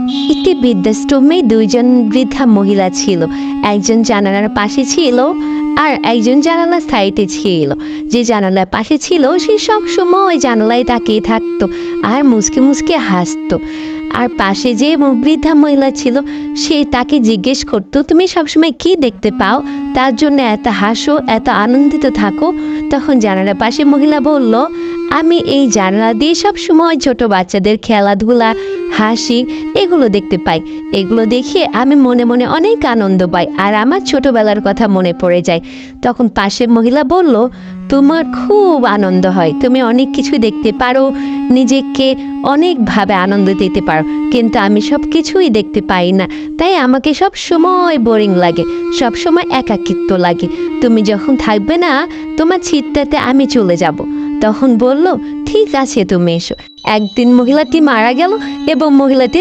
একটি বৃদ্ধাশ্রমে দুইজন বৃদ্ধা মহিলা ছিল। একজন জানালার পাশে ছিল আর একজন জানালার সাইডে ছিল। যে জানালার পাশে ছিল সে সব সময় জানালায় তাকিয়ে থাকতো আর মুসকে মুসকে হাসতো। আর পাশে যে বৃদ্ধা মহিলা ছিল সে তাকে জিজ্ঞেস করতো, তুমি সবসময় কি দেখতে পাও, তার জন্য এত হাসো, এত আনন্দিত থাকো? তখন জানালার পাশে মহিলা বলল, আমি এই জানালা দিয়ে সব সময় ছোট বাচ্চাদের খেলাধুলা, হাসি এগুলো দেখতে পাই। এগুলো দেখে আমি মনে মনে অনেক আনন্দ পাই আর আমার ছোটবেলার কথা মনে পড়ে যায়। তখন পাশের মহিলা বলল, তোমার খুব আনন্দ হয়, তুমি অনেক কিছু দেখতে পারো, নিজেকে অনেকভাবে আনন্দ দিতে পারো, কিন্তু আমি সব কিছুই দেখতে পাই না, তাই আমাকে সব সময় বোরিং লাগে, সব সময় একাকিত্ব লাগে। তুমি যখন থাকবে না তোমার ছিটটাতে আমি চলে যাব। তখন বলল, ঠিক আছে তুমি এসো। একদিন মহিলাটি মারা গেল এবং মহিলাটি